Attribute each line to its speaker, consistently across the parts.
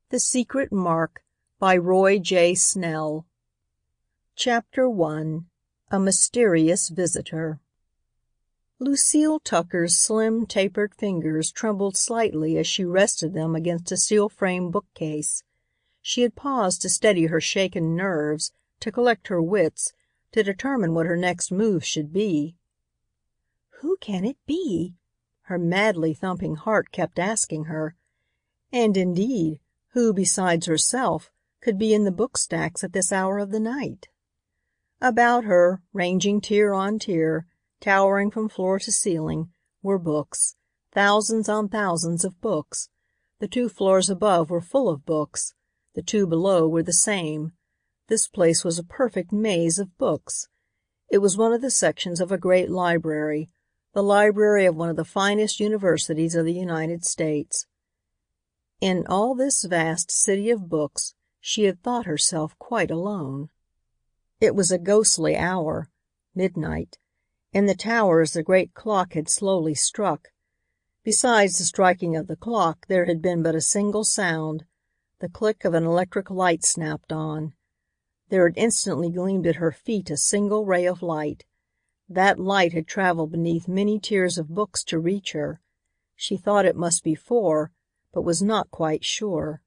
Speaker 1: The Secret Mark by Roy J. Snell. Chapter 1. A Mysterious Visitor. Lucile Tucker's slim, tapered fingers trembled slightly as she rested them against a steel-framed bookcase. She had paused to steady her shaken nerves, to collect her wits, to determine what her next move should be. "Who can it be?" her madly thumping heart kept asking her. And indeed, who besides herself could be in the book stacks at this hour of the night? About her, ranging tier on tier, towering from floor to ceiling, were books, thousands on thousands of books. The 2 floors above were full of books. The 2 below were the same. This place was a perfect maze of books. It was one of the sections of a great library, the library of one of the finest universities of the United States. In all this vast city of books, she had thought herself quite alone. It was a ghostly hour, midnight. In the towers the great clock had slowly struck. Besides the striking of the clock, there had been but a single sound, the click of an electric light snapped on. There had instantly gleamed at her feet a single ray of light. That light had traveled beneath many tiers of books to reach her. She thought it must be 4, but was not quite sure.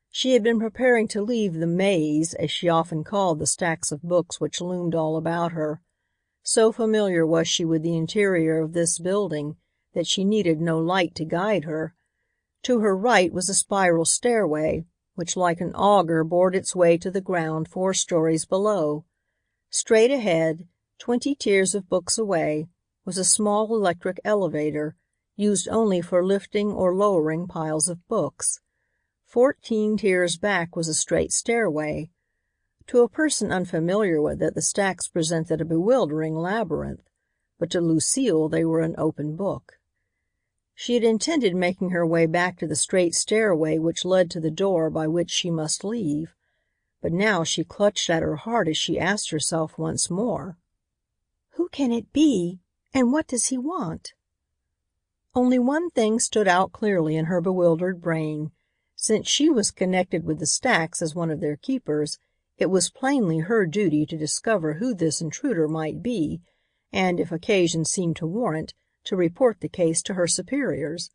Speaker 1: She had been preparing to leave the maze, as she often called the stacks of books which loomed all about her. So familiar was she with the interior of this building that she needed no light to guide her. To her right was a spiral stairway, which like an auger bored its way to the ground 4 stories below. Straight ahead, 20 tiers of books away, was a small electric elevator, used only for lifting or lowering piles of books. 14 tiers back was a straight stairway. To a person unfamiliar with it, the stacks presented a bewildering labyrinth, but to Lucile they were an open book. She had intended making her way back to the straight stairway which led to the door by which she must leave, but now she clutched at her heart as she asked herself once more, "Who can it be, and what does he want?" Only one thing stood out clearly in her bewildered brain. Since she was connected with the stacks as one of their keepers, it was plainly her duty to discover who this intruder might be and, if occasion seemed to warrant, to report the case to her superiors.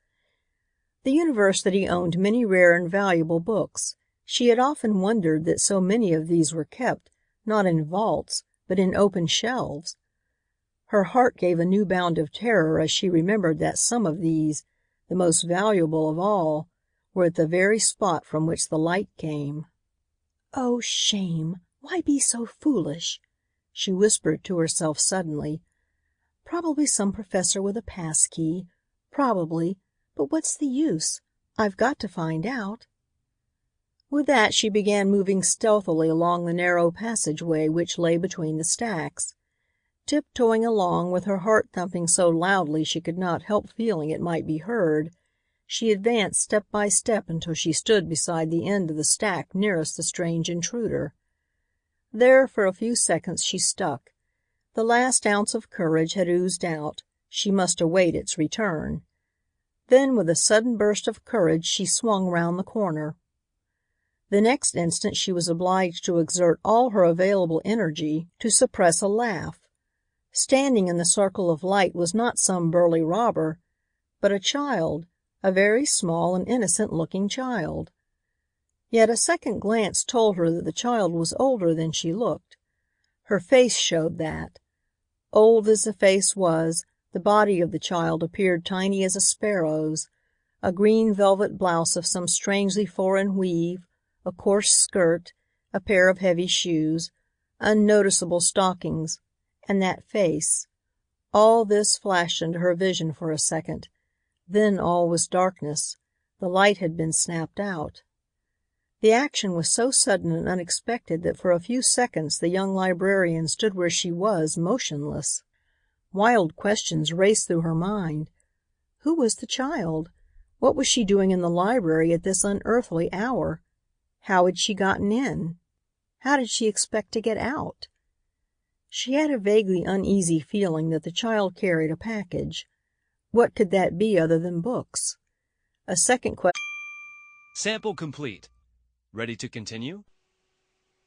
Speaker 1: The university owned many rare and valuable books. She had often wondered that so many of these were kept, not in vaults, but in open shelves. Her heart gave a new bound of terror as she remembered that some of these, the most valuable of all, were at the very spot from which the light came. "Oh, shame! Why be so foolish?" she whispered to herself suddenly. "Probably some professor with a pass key. Probably. But what's the use? I've got to find out." With that she began moving stealthily along the narrow passageway which lay between the stacks. Tiptoeing along, with her heart thumping so loudly she could not help feeling it might be heard, she advanced step by step until she stood beside the end of the stack nearest the strange intruder. There for a few seconds she stuck. The last ounce of courage had oozed out. She must await its return. Then, with a sudden burst of courage, she swung round the corner. The next instant she was obliged to exert all her available energy to suppress a laugh. Standing in the circle of light was not some burly robber, but a child, a very small and innocent-looking child. Yet a second glance told her that the child was older than she looked. Her face showed that. Old as the face was, the body of the child appeared tiny as a sparrow's. A green velvet blouse of some strangely foreign weave, a coarse skirt, a pair of heavy shoes, unnoticeable stockings, and that face. All this flashed into her vision for a second. Then all was darkness. The light had been snapped out. The action was so sudden and unexpected that for a few seconds the young librarian stood where she was, motionless. Wild questions raced through her mind. Who was the child? What was she doing in the library at this unearthly hour? How had she gotten in? How did she expect to get out? She had a vaguely uneasy feeling that the child carried a package. What could that be other than books? A second question
Speaker 2: Sample complete. Ready to continue?